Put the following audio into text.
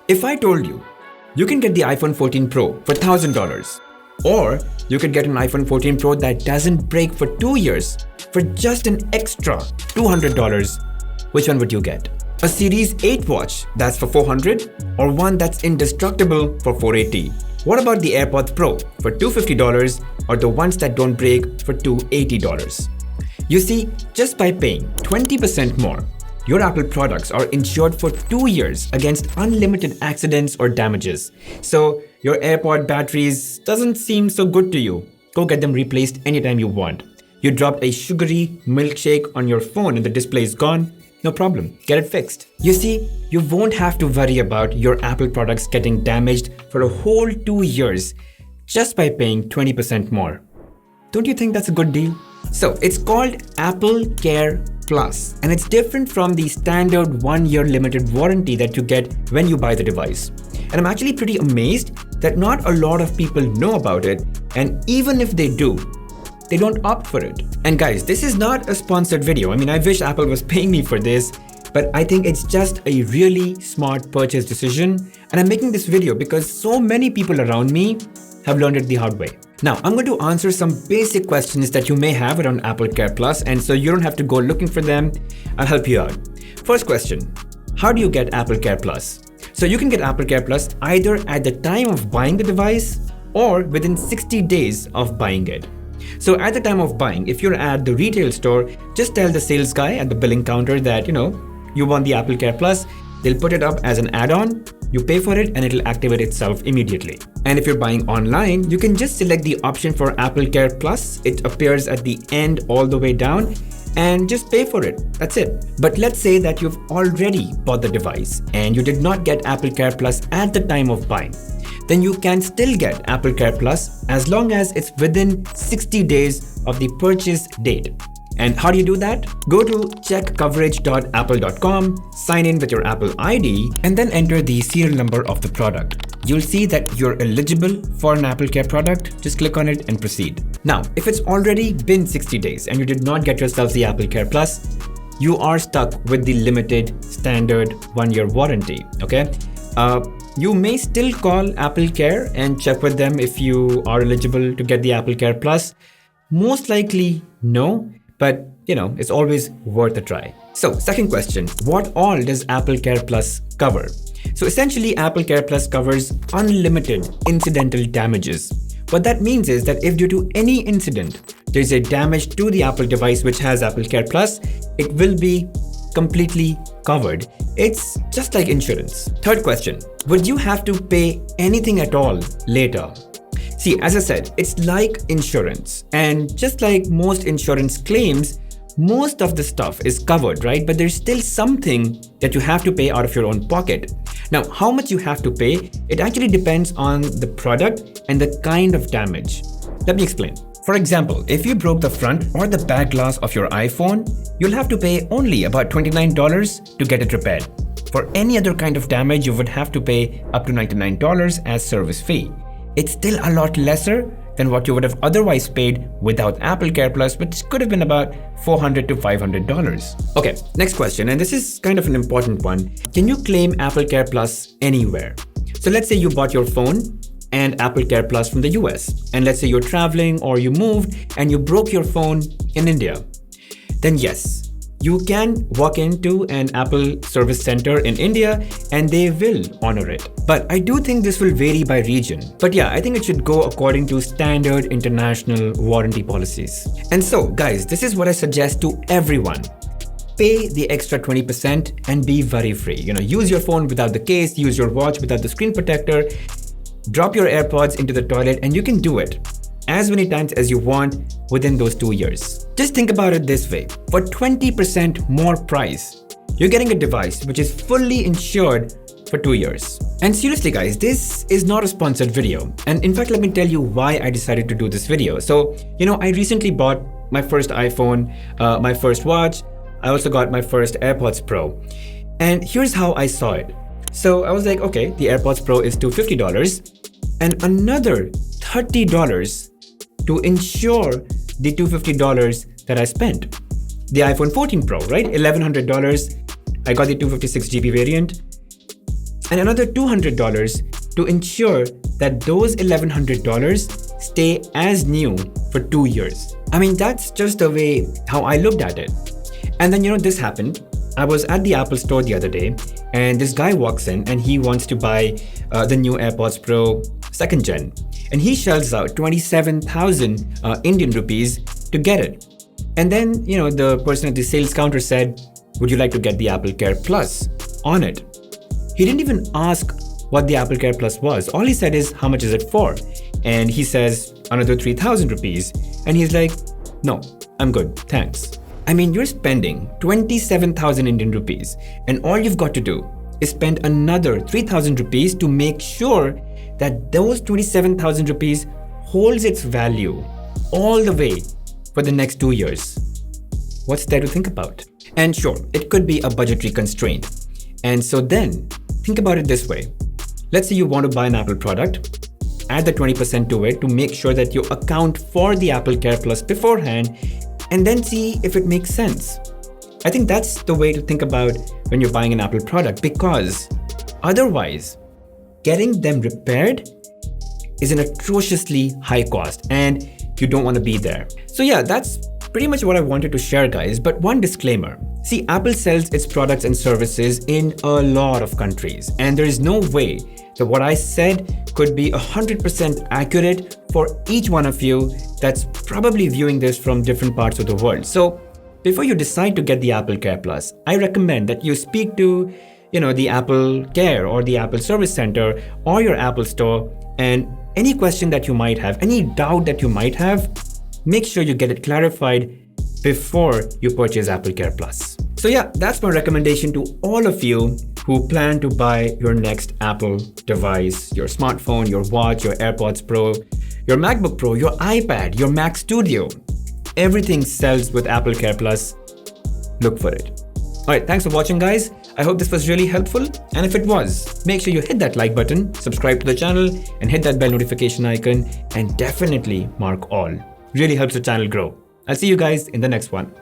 If I told you, you can get the iPhone 14 Pro for $1,000, or you could get an iPhone 14 Pro that doesn't break for 2 years for just an extra $200, which one would you get? A Series 8 watch that's for $400, or one that's indestructible for $480? What about the AirPods Pro for $250, or the ones that don't break for $280? You see, just by paying 20% more, your Apple products are insured for 2 years against unlimited accidents or damages. So your AirPod batteries doesn't seem so good to you. Go get them replaced anytime you want. You dropped a sugary milkshake on your phone and the display is gone? No problem, get it fixed. You see, you won't have to worry about your Apple products getting damaged for a whole 2 years just by paying 20% more. Don't you think that's a good deal? So it's called AppleCare Plus, and it's different from the standard 1-year limited warranty that you get when you buy the device. And I'm actually pretty amazed that not a lot of people know about it, and even if they do, they don't opt for it. And guys, this is not a sponsored video. I mean, I wish Apple was paying me for this, but I think it's just a really smart purchase decision. And I'm making this video because so many people around me have learned it the hard way. Now, I'm going to answer some basic questions that you may have around AppleCare Plus, and so you don't have to go looking for them. I'll help you out. First question, how do you get AppleCare Plus? So you can get AppleCare Plus either at the time of buying the device or within 60 days of buying it. So at the time of buying, if you're at the retail store, just tell the sales guy at the billing counter that, you want the AppleCare Plus. They'll put it up as an add-on. You pay for it and it'll activate itself immediately. And if you're buying online, you can just select the option for AppleCare Plus. It appears at the end all the way down, and just pay for it. That's it. But let's say that you've already bought the device and you did not get AppleCare Plus at the time of buying. Then you can still get AppleCare Plus as long as it's within 60 days of the purchase date. And how do you do that? Go to checkcoverage.apple.com, sign in with your Apple ID, and then enter the serial number of the product. You'll see that you're eligible for an AppleCare product. Just click on it and proceed. Now, if it's already been 60 days and you did not get yourself the AppleCare Plus, you are stuck with the limited standard 1-year warranty, okay? You may still call AppleCare and check with them if you are eligible to get the AppleCare Plus. Most likely, no. But, it's always worth a try. So, second question, what all does AppleCare Plus cover? So essentially, AppleCare Plus covers unlimited incidental damages. What that means is that if due to any incident, there's a damage to the Apple device which has AppleCare Plus, it will be completely covered. It's just like insurance. Third question, would you have to pay anything at all later? See, as I said, it's like insurance, and just like most insurance claims, most of the stuff is covered, right? But there's still something that you have to pay out of your own pocket. Now, how much you have to pay, it actually depends on the product and the kind of damage. Let me explain. For example, if you broke the front or the back glass of your iPhone, you'll have to pay only about $29 to get it repaired. For any other kind of damage, you would have to pay up to $99 as service fee. It's still a lot lesser than what you would have otherwise paid without AppleCare Plus, which could have been about $400 to $500. Okay, next question, and this is kind of an important one. Can you claim AppleCare Plus anywhere? So let's say you bought your phone and AppleCare Plus from the US, and let's say you're traveling or you moved and you broke your phone in India. Then yes, you can walk into an Apple service center in India and they will honor it. But I do think this will vary by region. But yeah, I think it should go according to standard international warranty policies. And so guys, this is what I suggest to everyone. Pay the extra 20% and be worry-free. Use your phone without the case, use your watch without the screen protector, drop your AirPods into the toilet, and you can do it as many times as you want within those 2 years. Just think about it this way. For 20% more price, you're getting a device which is fully insured for 2 years. And seriously guys, this is not a sponsored video. And in fact, let me tell you why I decided to do this video. So, I recently bought my first iPhone, my first watch. I also got my first AirPods Pro. And here's how I saw it. So I was like, okay, the AirPods Pro is $250 and another $30 to insure the $250 that I spent. The iPhone 14 Pro, right? $1,100. I got the 256 GB variant. and another $200 to ensure that those $1,100 stay as new for 2 years. I mean, that's just the way how I looked at it. And then, this happened. I was at the Apple store the other day, and this guy walks in and he wants to buy the new AirPods Pro 2nd Gen. And he shells out 27,000 Indian rupees to get it. And then, the person at the sales counter said, would you like to get the AppleCare Plus on it? He didn't even ask what the AppleCare Plus was. All he said is, how much is it for? And he says, another 3,000 rupees. And he's like, no, I'm good, thanks. I mean, you're spending 27,000 Indian rupees, and all you've got to do is spend another 3,000 rupees to make sure that those 27,000 rupees holds its value all the way for the next 2 years. What's there to think about? And sure, it could be a budgetary constraint. And so then, think about it this way. Let's say you want to buy an Apple product, add the 20% to it to make sure that you account for the AppleCare Plus beforehand, and then see if it makes sense. I think that's the way to think about when you're buying an Apple product, because otherwise, getting them repaired is an atrociously high cost and you don't want to be there. So yeah, that's pretty much what I wanted to share, guys. But one disclaimer. See, Apple sells its products and services in a lot of countries, and there is no way that what I said could be 100% accurate for each one of you that's probably viewing this from different parts of the world. So before you decide to get the AppleCare Plus, I recommend that you speak to, the AppleCare or the Apple Service Center or your Apple Store, and any question that you might have, any doubt that you might have, make sure you get it clarified before you purchase AppleCare Plus. So yeah, that's my recommendation to all of you who plan to buy your next Apple device, your smartphone, your watch, your AirPods Pro, your MacBook Pro, your iPad, your Mac Studio. Everything sells with AppleCare Plus. Look for it. All right, thanks for watching, guys. I hope this was really helpful. And if it was, make sure you hit that like button, subscribe to the channel, and hit that bell notification icon, and definitely mark all. Really helps the channel grow. I'll see you guys in the next one.